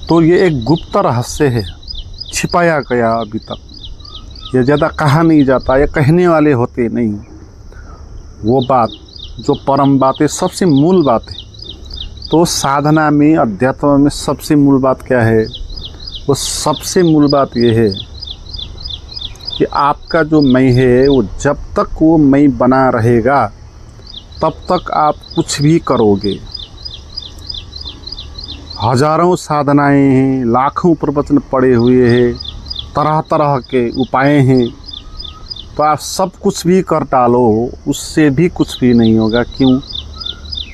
तो ये एक गुप्त रहस्य है, छिपाया गया अभी तक, ये ज़्यादा कहा नहीं जाता, ये कहने वाले होते नहीं। वो बात जो परम बात है, सबसे मूल बात है। तो साधना में, अध्यात्म में सबसे मूल बात क्या है? वो सबसे मूल बात ये है कि आपका जो मैं है वो जब तक वो मैं बना रहेगा तब तक आप कुछ भी करोगे। हजारों साधनाएं हैं, लाखों प्रवचन पड़े हुए हैं, तरह तरह के उपाय हैं, तो आप सब कुछ भी कर डालो, उससे भी कुछ भी नहीं होगा। क्यों?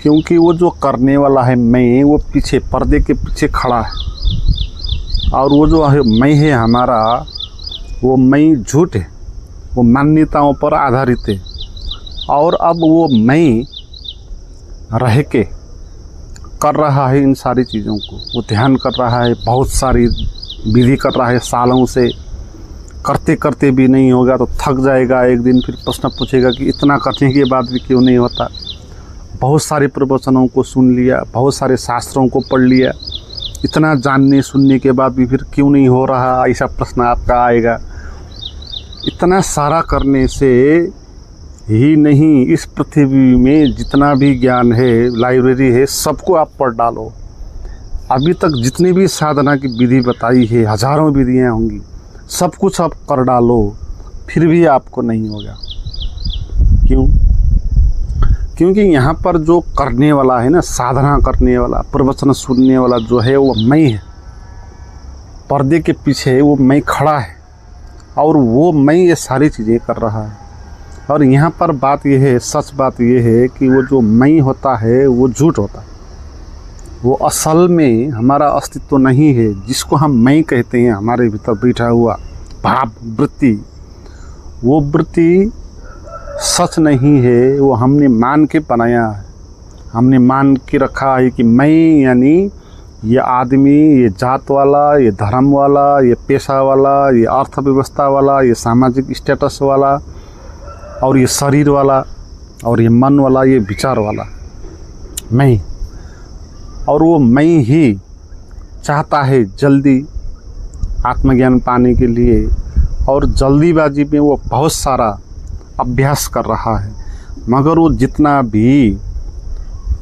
क्योंकि वो जो करने वाला है मैं, वो पीछे, पर्दे के पीछे खड़ा है। और वो जो है मैं है हमारा, वो मैं झूठ है, वो मान्यताओं पर आधारित है। और अब वो मैं रह के कर रहा है इन सारी चीज़ों को, वो ध्यान कर रहा है, बहुत सारी विधि कर रहा है सालों से, करते करते भी नहीं होगा तो थक जाएगा एक दिन, फिर प्रश्न पूछेगा कि इतना करने के बाद भी क्यों नहीं होता। बहुत सारे प्रवचनों को सुन लिया, बहुत सारे शास्त्रों को पढ़ लिया, इतना जानने सुनने के बाद भी फिर क्यों नहीं हो रहा, ऐसा प्रश्न आपका आएगा। इतना सारा करने से ही नहीं, इस पृथ्वी में जितना भी ज्ञान है, लाइब्रेरी है, सबको आप पढ़ डालो। अभी तक जितनी भी साधना की विधि बताई है, हजारों विधियाँ होंगी, सब कुछ आप कर डालो, फिर भी आपको नहीं होगा। क्यों? क्योंकि यहाँ पर जो करने वाला है ना, साधना करने वाला, प्रवचन सुनने वाला जो है वो मैं है। पर्दे के पीछे वो मैं खड़ा है और वो मैं ये सारी चीज़ें कर रहा है। और यहाँ पर बात यह है, सच बात यह है कि वो जो मैं होता है वो झूठ होता है। वो असल में हमारा अस्तित्व नहीं है। जिसको हम मैं कहते हैं, हमारे भीतर बैठा हुआ भाव वृत्ति, वो वृत्ति सच नहीं है। वो हमने मान के बनाया है, हमने मान के रखा है कि मैं यानी ये आदमी, ये जात वाला, ये धर्म वाला, ये पेशा वाला, ये अर्थव्यवस्था वाला, ये सामाजिक स्टेटस वाला, और ये शरीर वाला, और ये मन वाला, ये विचार वाला मैं। और वो मैं ही चाहता है जल्दी आत्मज्ञान पाने के लिए, और जल्दीबाजी में वो बहुत सारा अभ्यास कर रहा है। मगर वो जितना भी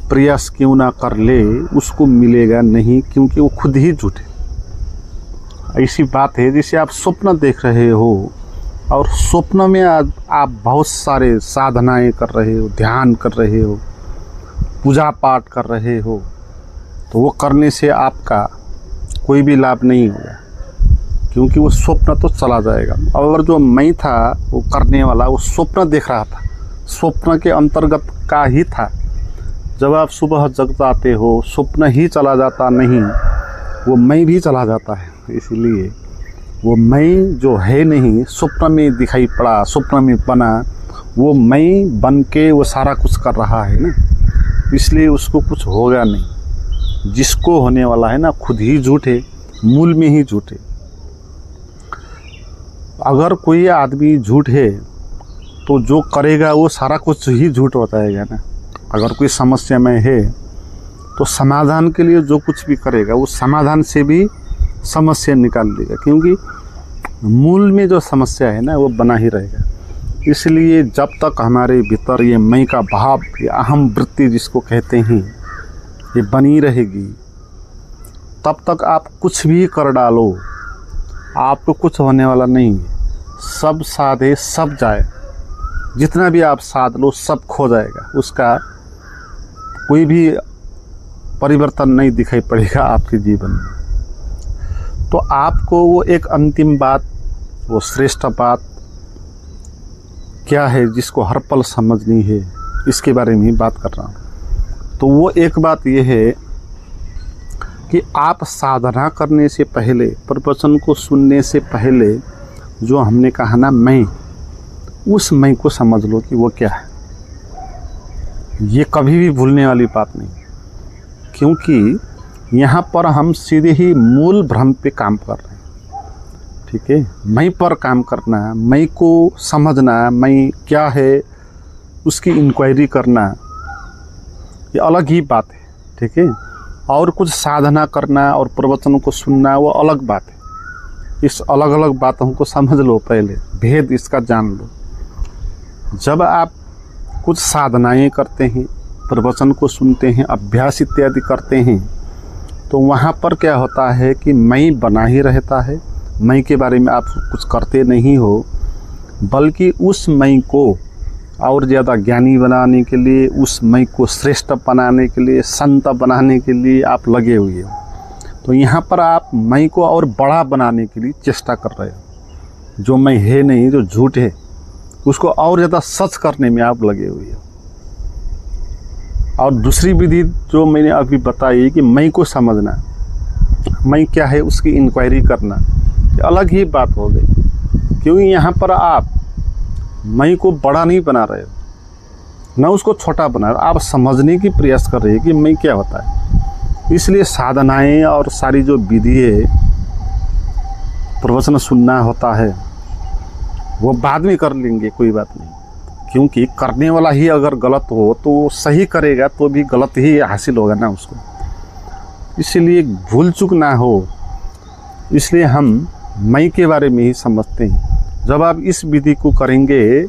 प्रयास क्यों ना कर ले, उसको मिलेगा नहीं, क्योंकि वो खुद ही झूठ है। ऐसी बात है जैसे आप स्वप्न देख रहे हो, और स्वप्न में आप बहुत सारे साधनाएं कर रहे हो, ध्यान कर रहे हो, पूजा पाठ कर रहे हो, तो वो करने से आपका कोई भी लाभ नहीं होगा, क्योंकि वो स्वप्न तो चला जाएगा। और जो मैं था वो करने वाला, वो स्वप्न देख रहा था, स्वप्न के अंतर्गत का ही था। जब आप सुबह जग जाते हो, स्वप्न ही चला जाता नहीं, वो मैं भी चला जाता है। इसीलिए वो मैं जो है नहीं, स्वप्न में दिखाई पड़ा, स्वप्न में बना, वो मैं बन के वो सारा कुछ कर रहा है ना, इसलिए उसको कुछ होगा नहीं। जिसको होने वाला है ना, खुद ही झूठ है, मूल में ही झूठ है। अगर कोई आदमी झूठ है तो जो करेगा वो सारा कुछ ही झूठ हो जाएगा ना। अगर कोई समस्या में है तो समाधान के लिए जो कुछ भी करेगा वो समाधान से भी समस्या निकाल देगा, क्योंकि मूल में जो समस्या है ना वो बना ही रहेगा। इसलिए जब तक हमारे भीतर ये मैं का भाव, ये अहम वृत्ति जिसको कहते हैं, ये बनी रहेगी, तब तक आप कुछ भी कर डालो, आपको कुछ होने वाला नहीं है। सब साधे सब जाए, जितना भी आप साध लो सब खो जाएगा, उसका कोई भी परिवर्तन नहीं दिखाई पड़ेगा आपके जीवन में। तो आपको वो एक अंतिम बात, वो श्रेष्ठ बात क्या है जिसको हर पल समझनी है, इसके बारे में ही बात कर रहा हूँ। तो वो एक बात ये है कि आप साधना करने से पहले, प्रवचन को सुनने से पहले, जो हमने कहा ना मैं, उस मैं को समझ लो कि वो क्या है। ये कभी भी भूलने वाली बात नहीं, क्योंकि यहाँ पर हम सीधे ही मूल भ्रम पे काम कर रहे हैं। ठीक है, मैं पर काम करना, मैं को समझना, मैं क्या है उसकी इंक्वायरी करना, ये अलग ही बात है। ठीक है, और कुछ साधना करना और प्रवचन को सुनना वो अलग बात है। इस अलग अलग बातों को समझ लो, पहले भेद इसका जान लो। जब आप कुछ साधनाएं करते हैं, प्रवचन को सुनते हैं, अभ्यास इत्यादि करते हैं, तो वहाँ पर क्या होता है कि मैं बना ही रहता है। मैं के बारे में आप कुछ करते नहीं हो, बल्कि उस मैं को और ज़्यादा ज्ञानी बनाने के लिए, उस मैं को श्रेष्ठ बनाने के लिए, संत बनाने के लिए आप लगे हुए हो। तो यहाँ पर आप मैं को और बड़ा बनाने के लिए चेष्टा कर रहे हो। जो मैं है नहीं, जो झूठ है, उसको और ज़्यादा सच करने में आप लगे हुए हो। और दूसरी विधि जो मैंने अभी बताई कि मैं को समझना, मैं क्या है उसकी इंक्वायरी करना, अलग ही बात हो गई। क्योंकि यहाँ पर आप मैं को बड़ा नहीं बना रहे हो, न उसको छोटा बना रहे हो, आप समझने की प्रयास कर रहे हैं कि मैं क्या होता है। इसलिए साधनाएं और सारी जो विधि है, प्रवचन सुनना होता है, वो बाद में कर लेंगे, कोई बात नहीं। क्योंकि करने वाला ही अगर गलत हो तो सही करेगा तो भी गलत ही हासिल होगा ना उसको। इसलिए भूल चूक ना हो, इसलिए हम मैं के बारे में ही समझते हैं। जब आप इस विधि को करेंगे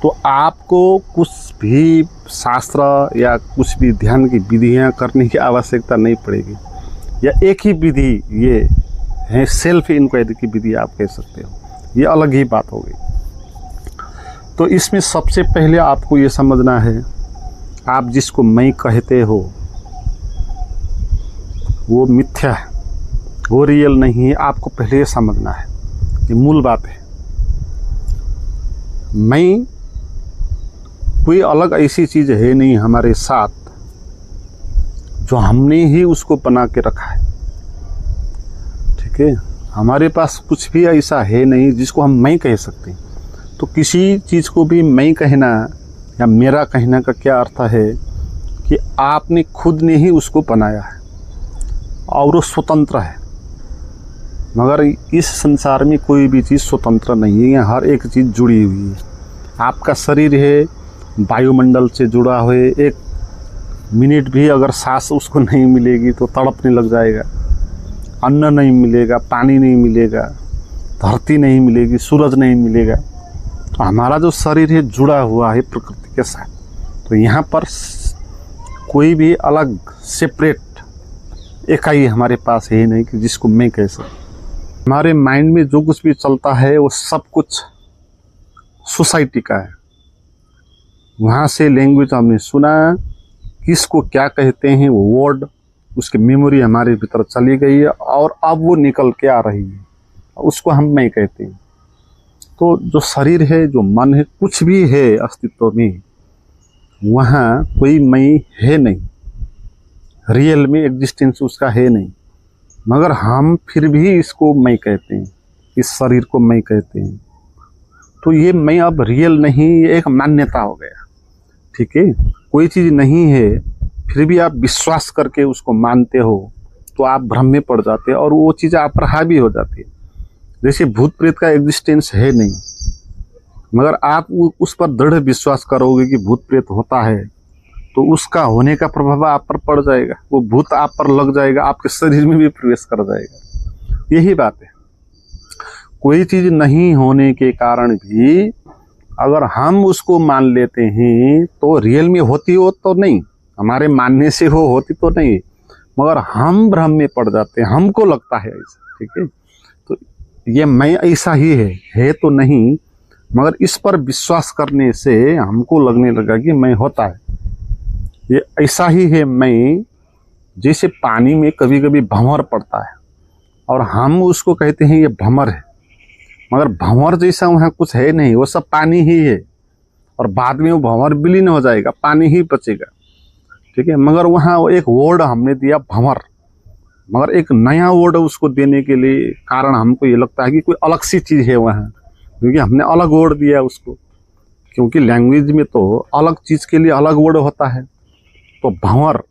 तो आपको कुछ भी शास्त्र या कुछ भी ध्यान की विधियाँ करने की आवश्यकता नहीं पड़ेगी। या एक ही विधि ये है, सेल्फ इंक्वायरी की विधि आप कह सकते हो, ये अलग ही बात हो गई। तो इसमें सबसे पहले आपको ये समझना है, आप जिसको मैं कहते हो वो मिथ्या है, वो रियल नहीं है। आपको पहले ये समझना है, ये मूल बात है। मैं कोई अलग ऐसी चीज़ है नहीं हमारे साथ, जो हमने ही उसको बना के रखा है। ठीक है, हमारे पास कुछ भी ऐसा है नहीं जिसको हम मैं कह सकते हैं। तो किसी चीज़ को भी मैं कहना या मेरा कहना का क्या अर्थ है कि आपने खुद ने ही उसको बनाया है और वो स्वतंत्र है। मगर इस संसार में कोई भी चीज़ स्वतंत्र नहीं है, यहाँ हर एक चीज़ जुड़ी हुई है। आपका शरीर है, वायुमंडल से जुड़ा हुआ है। एक मिनट भी अगर सांस उसको नहीं मिलेगी तो तड़पने लग जाएगा। अन्न नहीं मिलेगा, पानी नहीं मिलेगा, धरती नहीं मिलेगी, सूरज नहीं मिलेगा। तो हमारा जो शरीर है जुड़ा हुआ है प्रकृति के साथ। तो यहाँ पर कोई भी अलग सेपरेट इकाई हमारे पास है नहीं कि जिसको मैं कह सकूँ। हमारे माइंड में जो कुछ भी चलता है वो सब कुछ सोसाइटी का है। वहाँ से लैंग्वेज हमने सुना, किसको क्या कहते हैं वो वर्ड, उसकी मेमोरी हमारे भीतर चली गई है और अब वो निकल के आ रही है, उसको हम मैं कहते हैं। तो जो शरीर है, जो मन है, कुछ भी है अस्तित्व में, वहाँ कोई मैं है नहीं, रियल में एग्जिस्टेंस उसका है नहीं। मगर हम फिर भी इसको मैं कहते हैं, इस शरीर को मैं कहते हैं। तो ये मैं अब रियल नहीं, ये एक मान्यता हो गया। ठीक है, कोई चीज़ नहीं है फिर भी आप विश्वास करके उसको मानते हो, तो आप भ्रम में पड़ जाते हैं और वो चीज़ आप पर हावी हो जाती है। जैसे भूत प्रेत का एग्जिस्टेंस है नहीं, मगर आप उस पर दृढ़ विश्वास करोगे कि भूत प्रेत होता है, तो उसका होने का प्रभाव आप पर पड़ जाएगा। वो भूत आप पर लग जाएगा, आपके शरीर में भी प्रवेश कर जाएगा। यही बात है। कोई चीज़ नहीं होने के कारण भी अगर हम उसको मान लेते हैं तो रियल में होती हो तो नहीं, हमारे मानने से वो होती तो नहीं, मगर हम भ्रम में पड़ जाते हैं, हमको लगता है ऐसा। ठीक है, तो ये मैं ऐसा ही है तो नहीं, मगर इस पर विश्वास करने से हमको लगने लगा कि मैं होता है, ये ऐसा ही है मैं। जैसे पानी में कभी कभी भंवर पड़ता है और हम उसको कहते हैं ये भंवर है, मगर भंवर जैसा वहाँ कुछ है नहीं, वो सब पानी ही है और बाद में वो भंवर विलीन हो जाएगा, पानी ही बचेगा। ठीक है, मगर वहाँ एक वर्ड हमने दिया भंवर, मगर एक नया वर्ड उसको देने के लिए कारण हमको ये लगता है कि कोई अलग सी चीज़ है वहाँ, क्योंकि हमने अलग वर्ड दिया उसको। क्योंकि लैंग्वेज में तो अलग चीज़ के लिए अलग वर्ड होता है, तो भंवर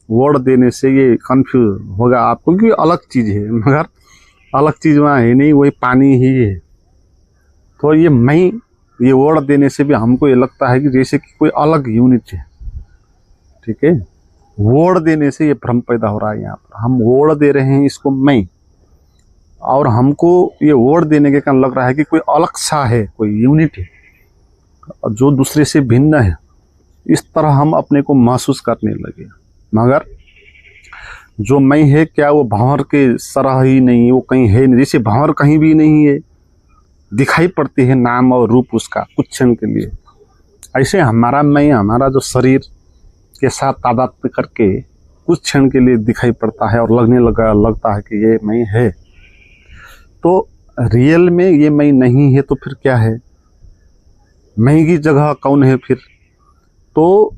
वर्ड देने से ये कंफ्यूज होगा आपको कि अलग चीज़ है, मगर अलग चीज़ वहाँ है नहीं, वही पानी ही है। तो ये मैं, ये वर्ड देने से भी हमको ये लगता है कि जैसे कि कोई अलग यूनिट है। ठीक है, वोड़ देने से ये भ्रम पैदा हो रहा है। यहाँ पर हम वोड़ दे रहे हैं इसको मैं, और हमको ये वोड़ देने के कारण लग रहा है कि कोई अलग सा है, कोई यूनिट है जो दूसरे से भिन्न है। इस तरह हम अपने को महसूस करने लगे। मगर जो मैं है क्या वो भंवर के सरह ही नहीं, वो कहीं है नहीं। जैसे भंवर कहीं भी नहीं है, दिखाई पड़ती है नाम और रूप उसका कुछ क्षण के लिए, ऐसे हमारा मैं, हमारा जो शरीर के साथ तादात्म्य करके कुछ क्षण के लिए दिखाई पड़ता है और लगता है कि ये मैं है। तो रियल में ये मैं नहीं है तो फिर क्या है? मैं की जगह कौन है फिर? तो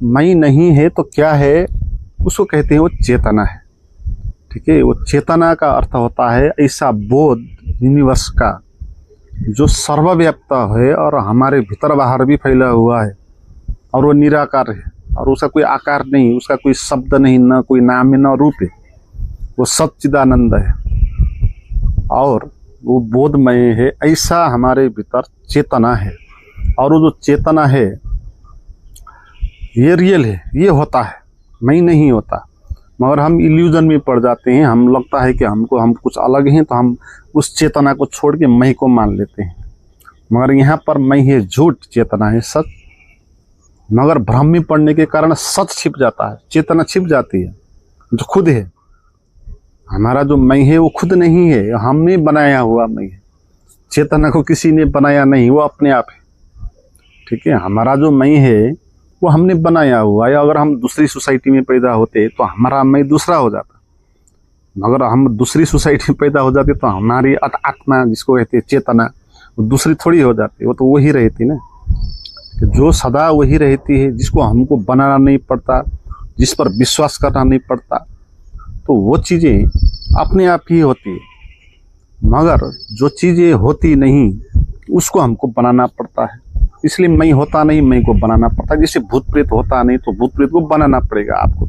मैं नहीं है तो क्या है? उसको कहते हैं वो चेतना है। ठीक है, वो चेतना का अर्थ होता है ऐसा बोध यूनिवर्स का जो सर्वव्याप्त है और हमारे भीतर बाहर भी फैला हुआ है, और वो निराकार है और उसका कोई आकार नहीं, उसका कोई शब्द नहीं, न कोई नाम है न रूप है। वो सच्चिदानंद है और वो बोधमय है। ऐसा हमारे भीतर चेतना है, और वो जो चेतना है ये रियल है, ये होता है, मैं नहीं होता। मगर हम इल्यूजन में पड़ जाते हैं। हम लगता है कि हम कुछ अलग हैं, तो हम उस चेतना को छोड़ के मैं को मान लेते हैं। मगर यहाँ पर मैं है झूठ, चेतना है सच। मगर भ्रम में पड़ने के कारण सच छिप जाता है, चेतना छिप जाती है जो खुद है। हमारा जो मैं है वो खुद नहीं है, हमने बनाया हुआ मैं है। चेतना को किसी ने बनाया नहीं, वो अपने आप है। ठीक है, हमारा जो मैं है वो हमने बनाया हुआ है। अगर हम दूसरी सोसाइटी में पैदा होते तो हमारा मैं दूसरा हो जाता। मगर हम दूसरी सोसाइटी में पैदा हो जाते तो हमारी आत्मा, जिसको कहते हैं चेतना, वो दूसरी थोड़ी हो जाती, वो तो वही रहती ना, जो सदा वही रहती है, जिसको हमको बनाना नहीं पड़ता, जिस पर विश्वास करना नहीं पड़ता। तो वो चीज़ें अपने आप ही होती है। मगर जो चीज़ें होती नहीं उसको हमको बनाना पड़ता है। इसलिए मैं होता नहीं, मैं को बनाना पड़ता है। जैसे भूत प्रेत होता नहीं तो भूत प्रेत को बनाना पड़ेगा आपको।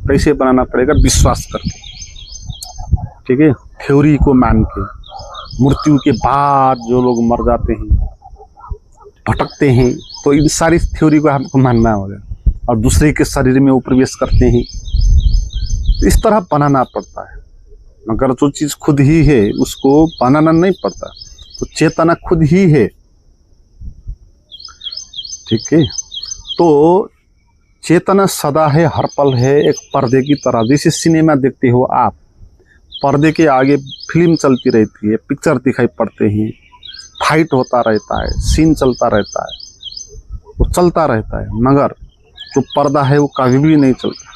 कैसे बनाना पड़ेगा? विश्वास करके। ठीक है, थ्योरी को मान के। मृत्यु के बाद जो लोग मर जाते हैं, भटकते हैं, तो इन सारी थ्योरी को हमको मानना होगा, और दूसरे के शरीर में वो प्रवेश करते हैं। इस तरह बनाना पड़ता है। मगर जो चीज़ खुद ही है उसको बनाना नहीं पड़ता। तो चेतना खुद ही है। ठीक है, तो चेतना सदा है, हर पल है, एक पर्दे की तरह। जैसे सिनेमा देखते हो आप, पर्दे के आगे फिल्म चलती रहती है, पिक्चर दिखाई पड़ते हैं, फाइट होता रहता है, सीन चलता रहता है, वो चलता रहता है। मगर जो पर्दा है वो कभी भी नहीं चलता,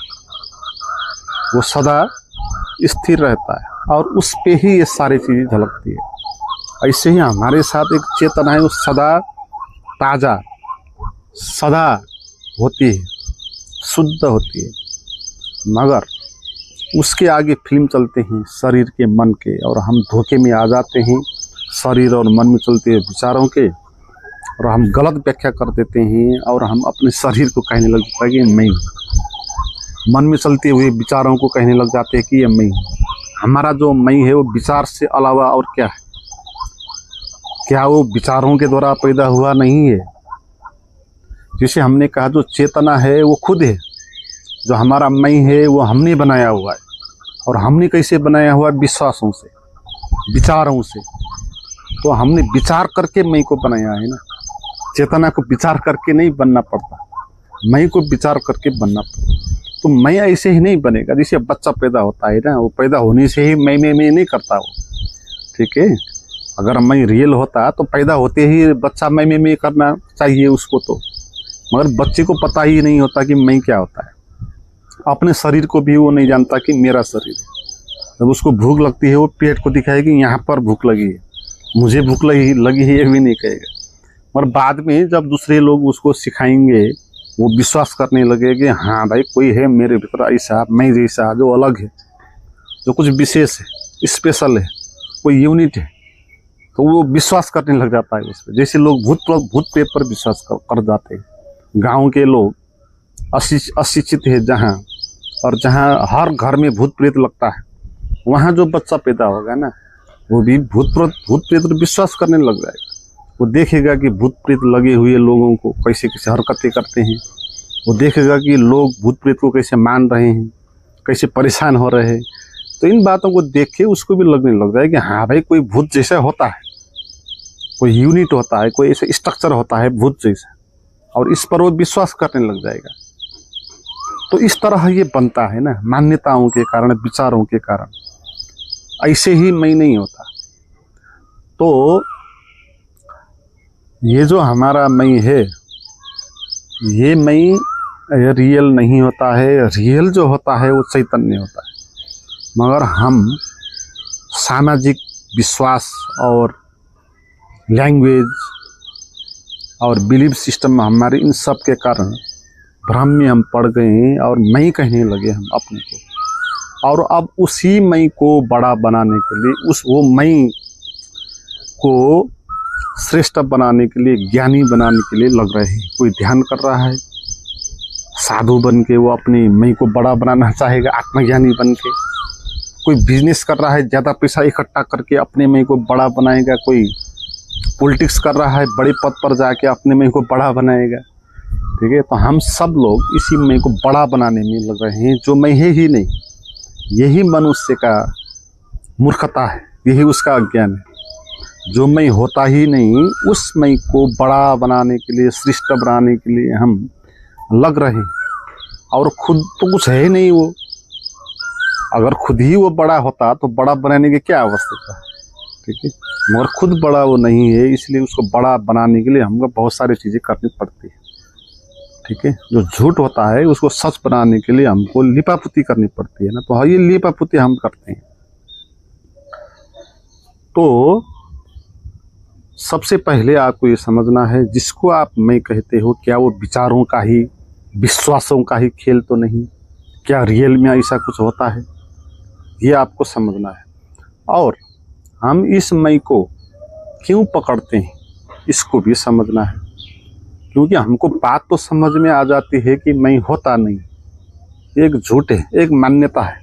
वो सदा स्थिर रहता है, और उस पे ही ये सारी चीज़ें झलकती है। ऐसे ही हमारे साथ एक चेतना है, वो सदा ताज़ा, सदा होती है, शुद्ध होती है। मगर उसके आगे फिल्म चलते हैं शरीर के, मन के, और हम धोखे में आ जाते हैं शरीर और मन में चलते हैं विचारों के, और हम गलत व्याख्या कर देते हैं, और हम अपने शरीर को कहने लग जाता है कि मैं। मन में चलते हुए विचारों को कहने लग जाते हैं कि ये मैं। हमारा जो मैं है वो विचार से अलावा और क्या है? क्या वो विचारों के द्वारा पैदा हुआ नहीं है? जिसे हमने कहा जो चेतना है वो खुद है। जो हमारा मैं है वो हमने बनाया हुआ है। और हमने कैसे बनाया हुआ है? विश्वासों से, विचारों से। तो हमने विचार करके मैं को बनाया है ना। चेतना को विचार करके नहीं बनना पड़ता, मैं को विचार करके बनना पड़ता। तो मैं ऐसे ही नहीं बनेगा। जैसे बच्चा पैदा होता है ना, वो पैदा होने से ही मैं नहीं करता वो। ठीक है, अगर मैं रियल होता तो पैदा होते ही बच्चा मैं करना चाहिए उसको। तो मगर बच्चे को पता ही नहीं होता कि मैं क्या होता है। अपने शरीर को भी वो नहीं जानता कि मेरा शरीर है। जब उसको भूख लगती है वो पेट को दिखाएगी यहाँ पर भूख लगी है, मुझे भूख लगी है, ये भी नहीं कहेगा। मगर बाद में जब दूसरे लोग उसको सिखाएंगे, वो विश्वास करने लगे कि हाँ भाई कोई है मेरे भीतर ऐसा, मैं जैसा, जो अलग है, जो कुछ विशेष है, स्पेशल है, कोई यूनिट है। तो वो विश्वास करने लग जाता है उस पर। जैसे लोग भूत प्रेत पर विश्वास कर जाते हैं। गांव के लोग अशिक्षित है जहाँ, और जहाँ हर घर में भूत प्रेत लगता है, वहाँ जो बच्चा पैदा होगा ना, वो भी भूत प्रेत पर विश्वास करने लग जाएगा। वो देखेगा कि भूत प्रेत लगे हुए लोगों को कैसे कैसे हरकतें करते हैं, वो देखेगा कि लोग भूत प्रेत को कैसे मान रहे हैं, कैसे परेशान हो रहे हैं। तो इन बातों को देख के उसको भी लगने लग जाए कि हाँ भाई, कोई भूत जैसा होता है, कोई यूनिट होता है, कोई ऐसा स्ट्रक्चर होता है भूत जैसा, और इस पर वो विश्वास करने लग जाएगा। तो इस तरह ये बनता है ना, मान्यताओं के कारण, विचारों के कारण। ऐसे ही मैं नहीं होता। तो ये जो हमारा मैं है, ये मैं रियल नहीं होता है। रियल जो होता है वो चैतन्य होता है। मगर हम सामाजिक विश्वास और लैंग्वेज और बिलीफ सिस्टम में हमारे इन सब के कारण भ्रम में हम पड़ गए हैं और मैं कहने लगे हम अपने को। और अब उसी मैं को बड़ा बनाने के लिए, वो मैं को श्रेष्ठ बनाने के लिए, ज्ञानी बनाने के लिए लग रहे हैं। कोई ध्यान कर रहा है साधु बन के, वो अपने मैं को बड़ा बनाना चाहेगा आत्मज्ञानी बन के। कोई बिजनेस कर रहा है, ज़्यादा पैसा इकट्ठा करके अपने मैं को बड़ा बनाएगा। कोई पॉलिटिक्स कर रहा है, बड़े पद पर जाके अपने मैं को बड़ा बनाएगा। ठीक है, तो हम सब लोग इसी मैं को बड़ा बनाने में लग रहे हैं, जो मैं है ही नहीं। यही मनुष्य का मूर्खता है, यही उसका अज्ञान है। जो मैं होता ही नहीं, उस मैं को बड़ा बनाने के लिए, श्रेष्ठ बनाने के लिए हम लग रहे हैं। और खुद तो कुछ है नहीं वो। अगर खुद ही वो बड़ा होता तो बड़ा बनाने की क्या आवश्यकता है। ठीक है, मगर खुद बड़ा वो नहीं है, इसलिए उसको बड़ा बनाने के लिए हमको बहुत सारी चीज़ें करनी पड़ती है। ठीक है, जो झूठ होता है उसको सच बनाने के लिए हमको लिपापुती करनी पड़ती है ना। तो ये लिपापुती हम करते हैं। तो सबसे पहले आपको ये समझना है, जिसको आप मैं कहते हो, क्या वो विचारों का ही, विश्वासों का ही खेल तो नहीं? क्या रियल में ऐसा कुछ होता है? ये आपको समझना है। और हम इस मैं को क्यों पकड़ते हैं, इसको भी समझना है। क्योंकि हमको बात तो समझ में आ जाती है कि मैं होता नहीं, एक झूठ है, एक मान्यता है।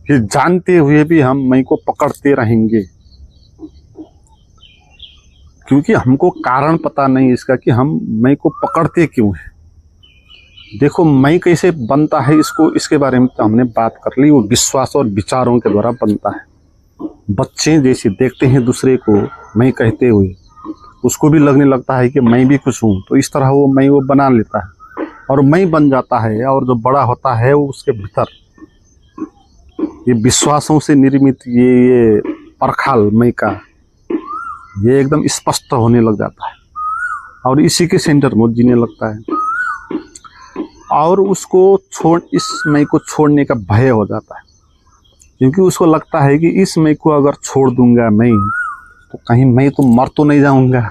फिर जानते हुए भी हम मैं को पकड़ते रहेंगे, क्योंकि हमको कारण पता नहीं इसका कि हम मैं को पकड़ते क्यों हैं। देखो, मैं कैसे बनता है, इसके बारे में तो हमने बात कर ली। वो विश्वास और विचारों के द्वारा बनता है। बच्चे जैसे देखते हैं दूसरे को मैं कहते हुए, उसको भी लगने लगता है कि मैं भी कुछ हूँ। तो इस तरह वो बना लेता है और मैं बन जाता है। और जो बड़ा होता है वो उसके भीतर ये विश्वासों से निर्मित ये परखाल मैं का, ये एकदम स्पष्ट होने लग जाता है और इसी के सेंटर में जीने लगता है। और उसको इस मैं को छोड़ने का भय हो जाता है, क्योंकि उसको लगता है कि इस मैं को अगर छोड़ दूंगा मैं, तो कहीं मैं तो मर तो नहीं जाऊंगा।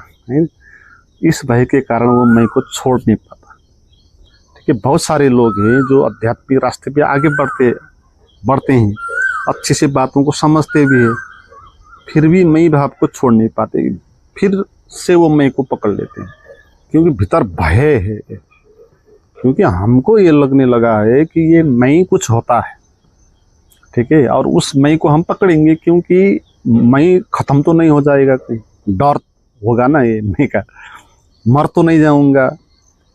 इस भय के कारण वो मैं को छोड़ नहीं पाता। ठीक है, बहुत सारे लोग हैं जो आध्यात्मिक रास्ते पे आगे बढ़ते हैं, अच्छे से बातों को समझते भी हैं, फिर भी मैं भाव को छोड़ नहीं पाते। फिर से वो मैं को पकड़ लेते हैं, क्योंकि भीतर भय है। क्योंकि हमको ये लगने लगा है कि ये मैं कुछ होता है। ठीक है, और उस मैं को हम पकड़ेंगे, क्योंकि मैं खत्म तो नहीं हो जाएगा, कोई डर होगा ना ये मैं का, मर तो नहीं जाऊंगा,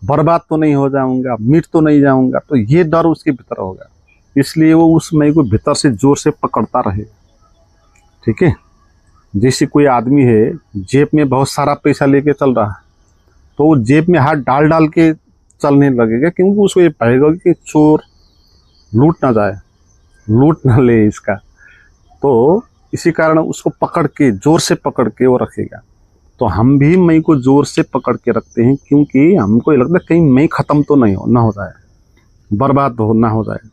बर्बाद तो नहीं हो जाऊंगा, मिट तो नहीं जाऊंगा। तो ये डर उसके भीतर होगा, इसलिए वो उस मैं को भीतर से जोर से पकड़ता रहेगा। ठीक है, जैसे कोई आदमी है जेब में बहुत सारा पैसा लेके चल रहा है, तो वो जेब में हाथ डाल डाल के चलने लगेगा, क्योंकि उसको ये पाएगा कि चोर लूट ना जाए, लूट ना ले इसका। तो इसी कारण उसको पकड़ के, जोर से पकड़ के वो रखेगा। तो हम भी मैं को जोर से पकड़ के रखते हैं, क्योंकि हमको ये लगता है कहीं मैं खत्म तो नहीं हो जाए, बर्बाद ना हो जाए।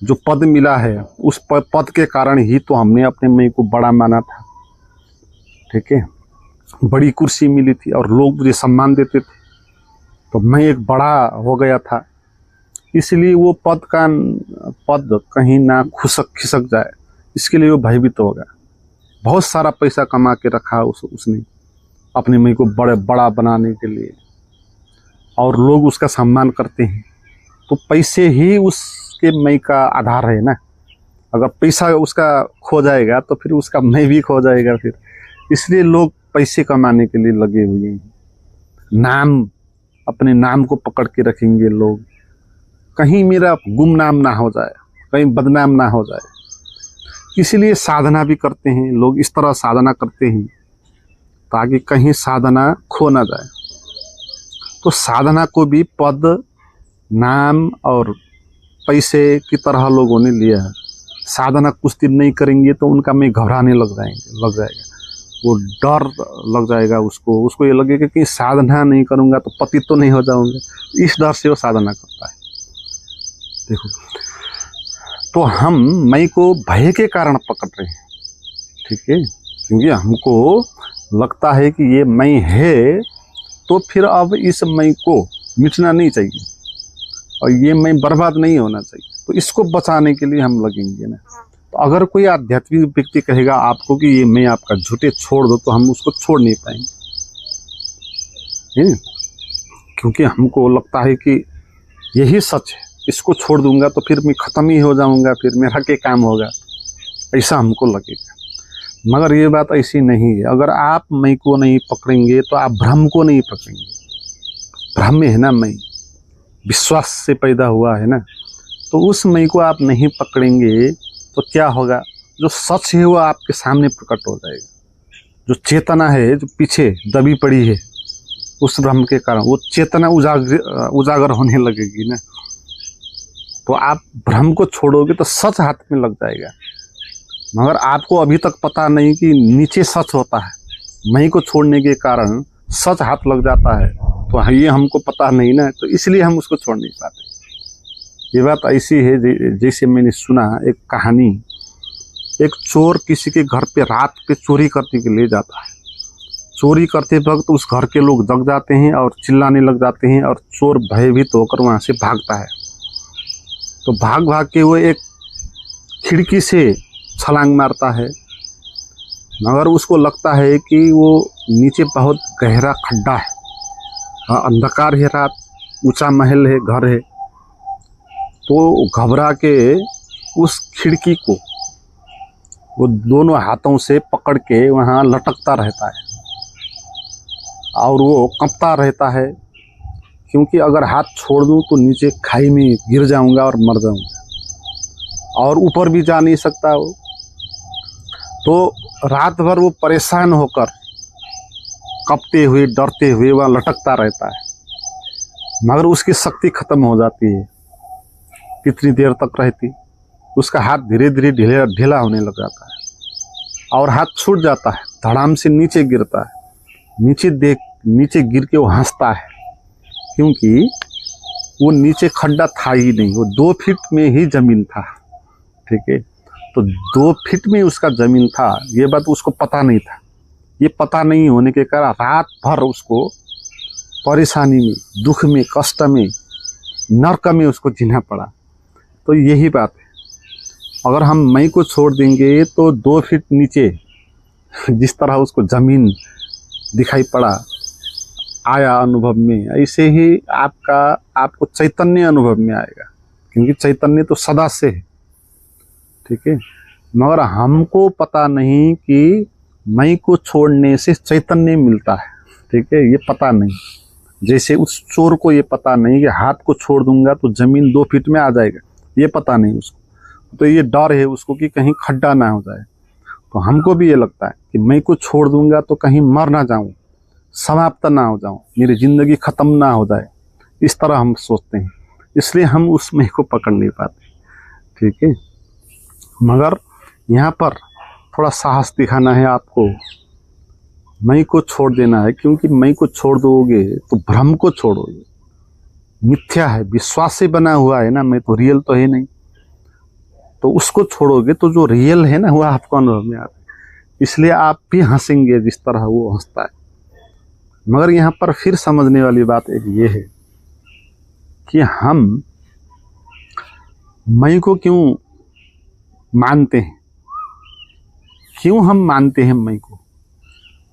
जो पद मिला है उस पद के कारण ही तो हमने अपने मैं को बड़ा माना था। ठीक है, बड़ी कुर्सी मिली थी और लोग मुझे सम्मान देते थे, तो मैं एक बड़ा हो गया था। इसलिए वो पद कहीं ना खिसक जाए, इसके लिए वो भयभीत होगा। बहुत सारा पैसा कमा के रखा उसने अपने मैं को बड़ा बनाने के लिए, और लोग उसका सम्मान करते हैं। तो पैसे ही उसके मैं का आधार है ना। अगर पैसा उसका खो जाएगा तो फिर उसका मैं भी खो जाएगा फिर। इसलिए लोग पैसे कमाने के लिए लगे हुए हैं। नाम अपने नाम को पकड़ के रखेंगे लोग, कहीं मेरा गुमनाम ना हो जाए, कहीं बदनाम ना हो जाए, इसीलिए साधना भी करते हैं लोग। इस तरह साधना करते हैं ताकि कहीं साधना खो ना जाए। तो साधना को भी पद, नाम और पैसे की तरह लोगों ने लिया है। साधना कुछ दिन नहीं करेंगे तो उनका मैं घबराने लग जाएगा, वो डर लग जाएगा उसको ये लगेगा कि साधना नहीं करूँगा तो पतित तो नहीं हो जाऊँगा, इस डर से वो साधना करता है। देखो, तो हम मैं को भय के कारण पकड़ रहे हैं, ठीक है, क्योंकि हमको लगता है कि ये मैं है, तो फिर अब इस मैं को मिटना नहीं चाहिए और ये मैं बर्बाद नहीं होना चाहिए, तो इसको बचाने के लिए हम लगेंगे ना। तो अगर कोई आध्यात्मिक व्यक्ति कहेगा आपको कि ये मैं आपका झूठे छोड़ दो, तो हम उसको छोड़ नहीं पाएंगे, क्योंकि हमको लगता है कि यही सच है, इसको छोड़ दूंगा तो फिर मैं ख़त्म ही हो जाऊंगा, फिर मेरा क्या काम होगा, ऐसा हमको लगेगा। मगर ये बात ऐसी नहीं है। अगर आप मैं को नहीं पकड़ेंगे तो आप भ्रम को नहीं पकड़ेंगे। भ्रम में है ना मैं, विश्वास से पैदा हुआ है ना, तो उस मैं को आप नहीं पकड़ेंगे तो क्या होगा, जो सच है वो आपके सामने प्रकट हो जाएगा। जो चेतना है जो पीछे दबी पड़ी है उस भ्रम के कारण, वो चेतना उजागर होने लगेगी ना। तो आप भ्रम को छोड़ोगे तो सच हाथ में लग जाएगा। मगर आपको अभी तक पता नहीं कि नीचे सच होता है, मैं को छोड़ने के कारण सच हाथ लग जाता है, तो ये हमको पता नहीं ना, तो इसलिए हम उसको छोड़ नहीं पाते। ये बात ऐसी है जैसे मैंने सुना एक कहानी, एक चोर किसी के घर पे रात पे चोरी करने के लिए जाता है। चोरी करते वक्त उस घर के लोग जग जाते हैं और चिल्लाने लग जाते हैं और चोर भयभीत होकर वहाँ से भागता है। तो भाग भाग के वो एक खिड़की से छलांग मारता है, मगर उसको लगता है कि वो नीचे बहुत गहरा खड्डा है, अंधकार है, रात, ऊंचा महल है, घर है। तो घबरा के उस खिड़की को वो दोनों हाथों से पकड़ के वहाँ लटकता रहता है और वो कांपता रहता है, क्योंकि अगर हाथ छोड़ दूँ तो नीचे खाई में गिर जाऊंगा और मर जाऊंगा, और ऊपर भी जा नहीं सकता वो। तो रात भर वो परेशान होकर कांपते हुए डरते हुए वहाँ लटकता रहता है, मगर उसकी शक्ति खत्म हो जाती है। कितनी देर तक रहती, उसका हाथ धीरे धीरे ढीला होने लग जाता है और हाथ छूट जाता है, धड़ाम से नीचे गिरता है। नीचे गिर के वो हंसता है, क्योंकि वो नीचे खड्डा था ही नहीं, वो 2 फीट में ही जमीन था, ठीक है। तो 2 फीट में उसका जमीन था, ये बात उसको पता नहीं था। ये पता नहीं होने के कारण रात भर उसको परेशानी में, दुख में, कष्ट में, नरक में उसको जीना पड़ा। तो यही बात है, अगर हम मैं को छोड़ देंगे तो 2 फीट नीचे जिस तरह उसको जमीन दिखाई पड़ा, आया अनुभव में, ऐसे ही आपको चैतन्य अनुभव में आएगा, क्योंकि चैतन्य तो सदा से है, ठीक है। मगर हमको पता नहीं कि मैं को छोड़ने से चैतन्य मिलता है, ठीक है, ये पता नहीं। जैसे उस चोर को ये पता नहीं कि हाथ को छोड़ दूंगा तो जमीन 2 फीट में आ जाएगा, ये पता नहीं उसको। तो ये डर है उसको कि कहीं खड्डा ना हो जाए। तो हमको भी ये लगता है कि मैं को छोड़ दूंगा तो कहीं मर ना जाऊं, समाप्त ना हो जाऊं, मेरी ज़िंदगी ख़त्म ना हो जाए, इस तरह हम सोचते हैं, इसलिए हम उस मैं को पकड़ नहीं पाते, ठीक है। मगर यहाँ पर थोड़ा साहस दिखाना है आपको, मैं को छोड़ देना है, क्योंकि मैं को छोड़ दोगे तो भ्रम को छोड़ोगे। मिथ्या है, विश्वास से बना हुआ है ना, मैं तो रियल तो है नहीं, तो उसको छोड़ोगे तो जो रियल है ना वो आपको अनुभव में आता है, इसलिए आप भी हंसेंगे जिस तरह वो हंसता है। मगर यहाँ पर फिर समझने वाली बात एक ये है कि हम मैं को क्यों मानते हैं, क्यों हम मानते हैं मैं को।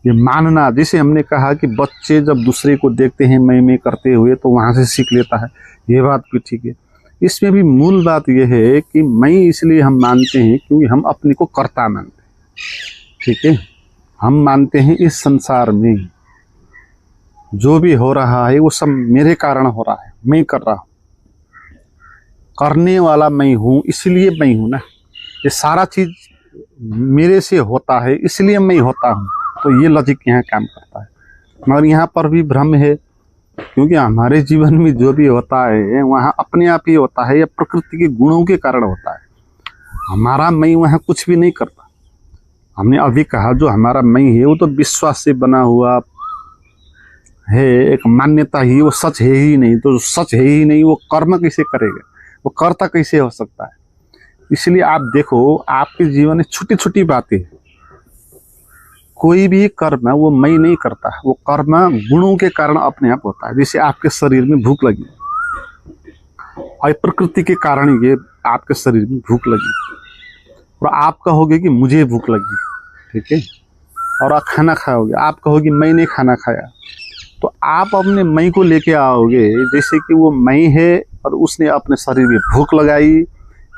ये मानना, जैसे हमने कहा कि बच्चे जब दूसरे को देखते हैं मैं करते हुए तो वहाँ से सीख लेता है, ये बात भी ठीक है। इसमें भी मूल बात यह है कि मैं इसलिए हम मानते हैं क्योंकि हम अपने को कर्ता मानते हैं, ठीक है। हम मानते हैं इस संसार में जो भी हो रहा है वो सब मेरे कारण हो रहा है, मैं कर रहा हूँ, करने वाला मैं हूँ, इसलिए मैं हूँ ना। ये सारा चीज मेरे से होता है इसलिए मैं होता हूँ। तो ये लॉजिक यहाँ काम करता है। मगर यहाँ पर भी भ्रम है, क्योंकि हमारे जीवन में जो भी होता है वहाँ अपने आप ही होता है या प्रकृति के गुणों के कारण होता है। हमारा मैं वहाँ कुछ भी नहीं करता। हमने अभी कहा जो हमारा मैं है वो तो विश्वास से बना हुआ है, एक मान्यता ही, वो सच है ही नहीं। तो सच है ही नहीं, वो कर्म कैसे करेगा, वो कर्ता कैसे हो सकता है। इसलिए आप देखो आपके जीवन में छोटी छोटी बातें, कोई भी कर्म है वो मैं नहीं करता, वो कर्म गुणों के कारण अपने आप होता है। जैसे आपके शरीर में भूख लगी और प्रकृति के कारण ये आपके शरीर में भूख लगी, और आप कहोगे कि मुझे भूख लगी, ठीक है, और आप खाना खाओगे, आप कहोगे मैंने खाना खाया। तो आप अपने मैं को लेके आओगे जैसे कि वो मैं है और उसने अपने शरीर में भूख लगाई,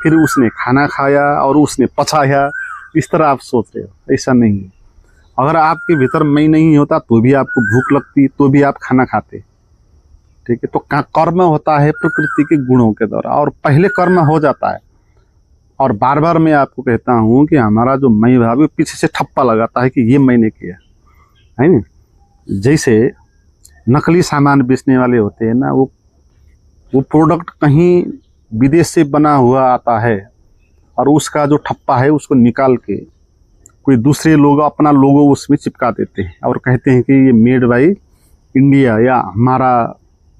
फिर उसने खाना खाया और उसने पचाया। इस तरह आप सोच रहे हो, ऐसा नहीं है। अगर आपके भीतर मैं नहीं होता तो भी आपको भूख लगती, तो भी आप खाना खाते, ठीक है। तो कर्म होता है प्रकृति के गुणों के द्वारा, और पहले कर्म हो जाता है। और बार बार मैं आपको कहता हूँ कि हमारा जो मैं भावी पीछे से ठप्पा लगाता है कि ये मैंने किया है ना। जैसे नकली सामान बेचने वाले होते हैं ना, वो प्रोडक्ट कहीं विदेश से बना हुआ आता है और उसका जो ठप्पा है उसको निकाल के कोई दूसरे लोग अपना लोगो उसमें चिपका देते हैं और कहते हैं कि ये मेड बाई इंडिया या हमारा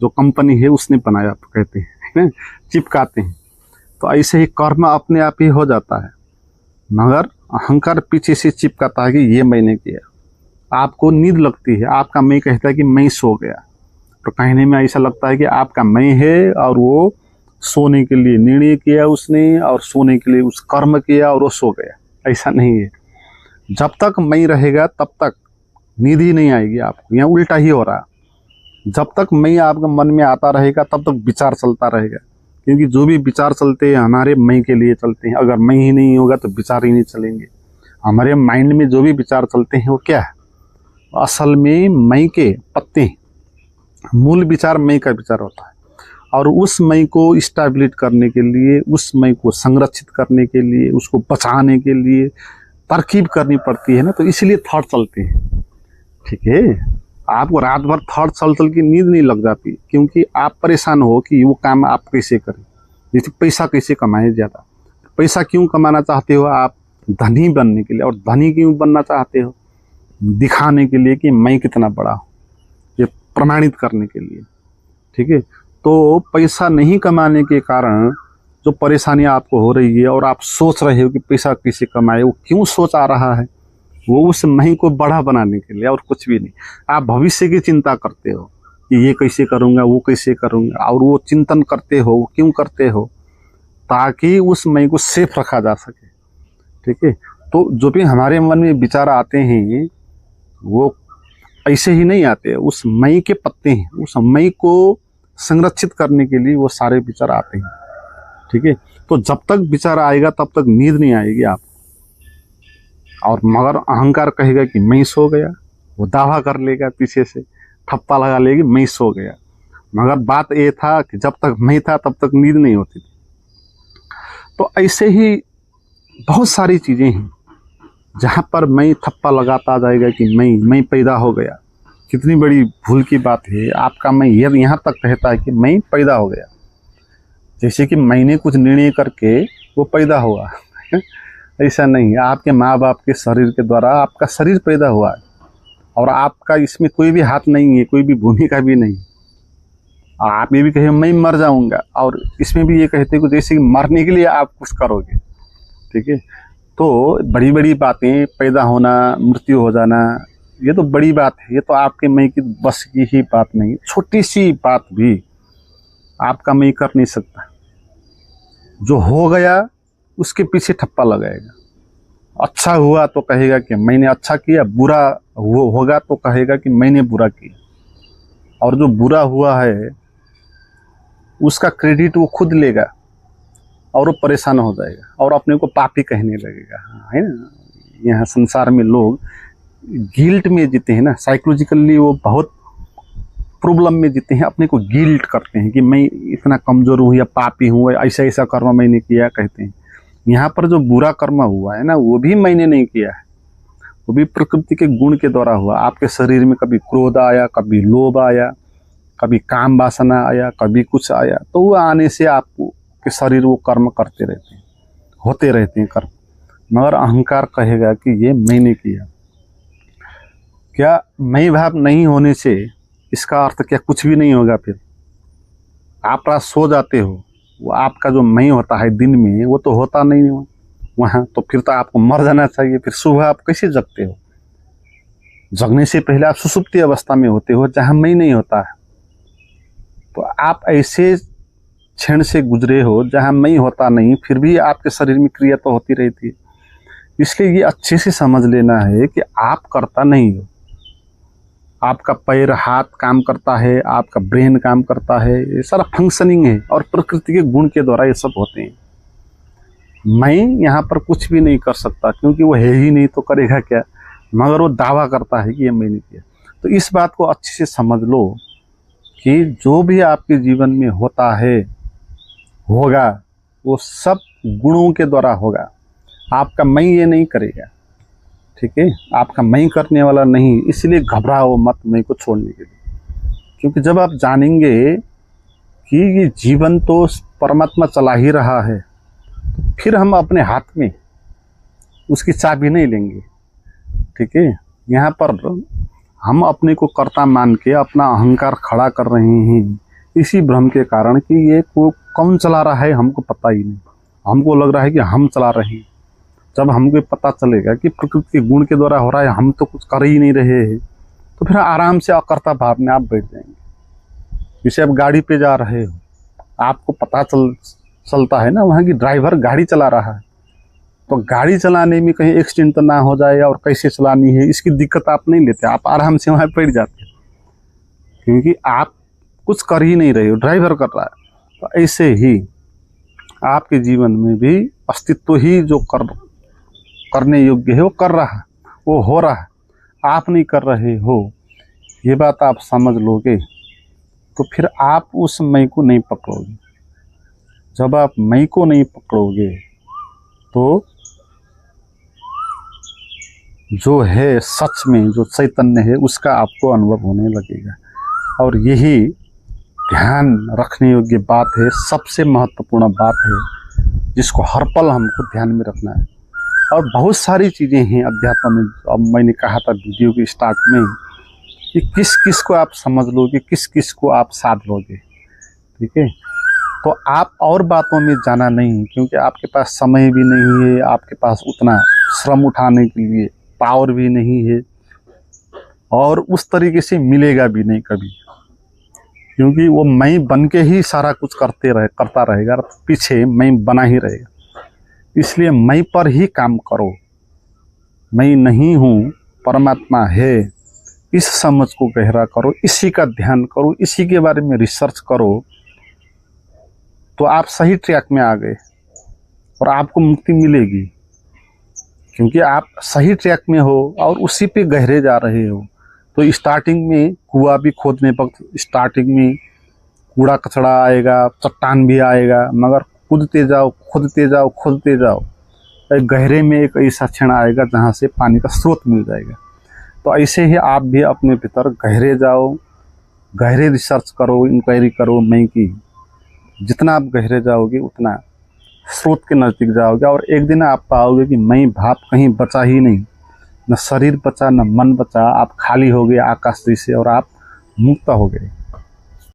जो कंपनी है उसने बनाया, तो कहते हैं चिपकाते हैं। तो ऐसे ही कर्म अपने आप ही हो जाता है, मगर अहंकार पीछे से चिपकाता है कि ये मैंने किया। आपको नींद लगती है, आपका मैं कहता है कि मैं सो गया, तो कहने में ऐसा लगता है कि आपका मैं है और वो सोने के लिए निर्णय किया उसने और सोने के लिए उस कर्म किया और वो सो गया। ऐसा नहीं है। जब तक मैं रहेगा तब तक नींद ही नहीं आएगी आपको। यहाँ उल्टा ही हो रहा। जब तक मैं आपके मन में आता रहेगा तब तक विचार चलता रहेगा, क्योंकि जो भी विचार चलते हैं हमारे मैं के लिए चलते हैं। अगर मैं ही नहीं होगा तो विचार ही नहीं चलेंगे। हमारे माइंड में जो भी विचार चलते हैं वो क्या है, असल में मैं के पत्ते हैं। मूल विचार मैं का विचार होता है, और उस मैं को स्टेबलिश करने के लिए, उस मैं को संरक्षित करने के लिए, उसको बचाने के लिए तरकीब करनी पड़ती है ना। तो इसलिए थॉट चलते हैं, ठीक है। आपको रात भर थॉट चल के नींद नहीं लग जाती, क्योंकि आप परेशान हो कि वो काम आप कैसे करें। जैसे पैसा कैसे कमाएं ज़्यादा। पैसा क्यों कमाना चाहते हो आप? धनी बनने के लिए। और धनी क्यों बनना चाहते हो? दिखाने के लिए कि मैं कितना बड़ा हूँ, ये प्रमाणित करने के लिए, ठीक है। तो पैसा नहीं कमाने के कारण जो परेशानी आपको हो रही है और आप सोच रहे हो कि पैसा कैसे कमाए, वो क्यों सोच आ रहा है? वो उस मैं को बड़ा बनाने के लिए, और कुछ भी नहीं। आप भविष्य की चिंता करते हो कि ये कैसे करूँगा, वो कैसे करूँगा, और वो चिंतन करते हो। वो क्यों करते हो? ताकि उस मैं को सेफ रखा जा सके, ठीक है। तो जो भी हमारे मन में विचार आते हैं वो ऐसे ही नहीं आते, उस मैं के पत्ते हैं। उस मैं को संरक्षित करने के लिए वो सारे विचार आते हैं, ठीक है। तो जब तक विचार आएगा तब तक नींद नहीं आएगी आप। और मगर अहंकार कहेगा कि मैं सो गया, वो दावा कर लेगा, पीछे से ठप्पा लगा लेगी मैं सो गया। मगर बात ये था कि जब तक मैं था तब तक नींद नहीं होती थी। तो ऐसे ही बहुत सारी चीज़ें हैं जहाँ पर मैं ठप्पा लगाता जाएगा कि मैं पैदा हो गया। कितनी बड़ी भूल की बात है। आपका मैं यहाँ तक कहता है कि मैं पैदा हो गया, जैसे कि मैंने कुछ निर्णय करके वो पैदा हुआ। ऐसा नहीं है। आपके माँ बाप के शरीर के द्वारा आपका शरीर पैदा हुआ है, और आपका इसमें कोई भी हाथ नहीं है, कोई भी भूमिका भी नहीं। आप ये भी कहे मैं मर जाऊंगा, और इसमें भी ये कहते कि जैसे कि मरने के लिए आप कुछ करोगे, ठीक है। तो बड़ी बड़ी बातें, पैदा होना, मृत्यु हो जाना, ये तो बड़ी बात है। ये तो आपके मैं की बस की ही बात नहीं। छोटी सी बात भी आपका मैं कर नहीं सकता। जो हो गया उसके पीछे ठप्पा लगाएगा। अच्छा हुआ तो कहेगा कि मैंने अच्छा किया, बुरा होगा तो कहेगा कि मैंने बुरा किया। और जो बुरा हुआ है उसका क्रेडिट वो खुद लेगा और वो परेशान हो जाएगा और अपने को पापी कहने लगेगा, है ना। यहाँ संसार में लोग गिल्ट में जीते हैं ना, साइकोलॉजिकली वो बहुत प्रॉब्लम में जीते हैं, अपने को गिल्ट करते हैं कि मैं इतना कमज़ोर हूँ या पापी हूँ, ऐसा ऐसा कर्म मैंने किया कहते हैं। यहाँ पर जो बुरा कर्म हुआ है ना, वो भी मैंने नहीं किया है, वो भी प्रकृति के गुण के द्वारा हुआ। आपके शरीर में कभी क्रोध आया, कभी लोभ आया, कभी काम वासना आया, कभी कुछ आया, तो वो आने से आपको के शरीर वो कर्म करते रहते हैं, होते रहते हैं कर्म। मगर अहंकार कहेगा कि ये मैंने किया। क्या मैं भाव नहीं होने से इसका अर्थ क्या कुछ भी नहीं होगा? फिर आप रात सो जाते हो, वो आपका जो मैं होता है दिन में, वो तो होता नहीं वहाँ, तो फिर तो आपको मर जाना चाहिए। फिर सुबह आप कैसे जगते हो? जगने से पहले आप सुसुप्ति अवस्था में होते हो, जहाँ मैं नहीं होता है। तो आप ऐसे क्षण से गुजरे हो जहाँ मैं होता नहीं, फिर भी आपके शरीर में क्रिया तो होती रहती है। इसलिए ये अच्छे से समझ लेना है कि आप करता नहीं हो। आपका पैर हाथ काम करता है, आपका ब्रेन काम करता है, ये सारा फंक्शनिंग है और प्रकृति के गुण के द्वारा ये सब होते हैं। मैं यहाँ पर कुछ भी नहीं कर सकता क्योंकि वो है ही नहीं, तो करेगा क्या? मगर वो दावा करता है कि ये मैंने किया। तो इस बात को अच्छे से समझ लो कि जो भी आपके जीवन में होता है होगा, वो सब गुणों के द्वारा होगा। आपका मैं ये नहीं करेगा, ठीक है? आपका मैं करने वाला नहीं, इसलिए घबराओ मत मैं को छोड़ने के लिए। क्योंकि जब आप जानेंगे कि ये जीवन तो परमात्मा चला ही रहा है, तो फिर हम अपने हाथ में उसकी चाबी नहीं लेंगे, ठीक है? यहाँ पर हम अपने को कर्ता मान के अपना अहंकार खड़ा कर रहे हैं, इसी भ्रम के कारण कि ये कौन चला रहा है हमको पता ही नहीं। हमको लग रहा है कि हम चला रहे हैं। जब हमको पता चलेगा कि प्रकृति के गुण के द्वारा हो रहा है, हम तो कुछ कर ही नहीं रहे हैं, तो फिर आराम से अकर्ता भाव में आप बैठ जाएंगे। जैसे आप गाड़ी पे जा रहे हो, आपको पता चलता है ना वहाँ की ड्राइवर गाड़ी चला रहा है, तो गाड़ी चलाने में कहीं एक्सीडेंट ना हो जाए और कैसे चलानी है इसकी दिक्कत आप नहीं लेते, आप आराम से वहाँ बैठ जाते हो, क्योंकि आप कुछ कर ही नहीं रहे हो, ड्राइवर कर रहा है। तो ऐसे ही आपके जीवन में भी अस्तित्व ही जो करने योग्य है वो कर रहा है, वो हो रहा है, आप नहीं कर रहे हो। ये बात आप समझ लोगे तो फिर आप उस मैं को नहीं पकड़ोगे। जब आप मैं को नहीं पकड़ोगे तो जो है सच में जो चैतन्य है उसका आपको अनुभव होने लगेगा। और यही ध्यान रखने योग्य बात है, सबसे महत्वपूर्ण बात है, जिसको हर पल हमको ध्यान में रखना है। और बहुत सारी चीज़ें हैं अध्यात्म में। अब मैंने कहा था वीडियो के स्टार्ट में कि किस किस को आप समझ लोगे, किस किस को आप साध लोगे, ठीक है? तो आप और बातों में जाना नहीं, क्योंकि आपके पास समय भी नहीं है, आपके पास उतना श्रम उठाने के लिए पावर भी नहीं है, और उस तरीके से मिलेगा भी नहीं कभी, क्योंकि वो मैं बन के ही सारा कुछ करता रहेगा, पीछे मैं बना ही रहेगा। इसलिए मैं पर ही काम करो। मैं नहीं हूँ, परमात्मा है, इस समझ को गहरा करो, इसी का ध्यान करो, इसी के बारे में रिसर्च करो, तो आप सही ट्रैक में आ गए और आपको मुक्ति मिलेगी, क्योंकि आप सही ट्रैक में हो और उसी पे गहरे जा रहे हो। तो स्टार्टिंग में कुआं भी खोदने वक्त स्टार्टिंग में कूड़ा कचड़ा आएगा, चट्टान भी आएगा, मगर कूदते जाओ, खोदते जाओ, खोदते जाओ, गहरे में एक ऐसा क्षण आएगा जहाँ से पानी का स्रोत मिल जाएगा। तो ऐसे ही आप भी अपने भीतर गहरे जाओ, गहरे रिसर्च करो, इंक्वायरी करो मैं की। जितना आप गहरे जाओगे उतना स्रोत के नज़दीक जाओगे, और एक दिन आप पाओगे कि मैं भाव कहीं बचा ही नहीं, न शरीर बचा, न मन बचा, आप खाली हो गए आकाश जैसे और आप मुक्त हो गए।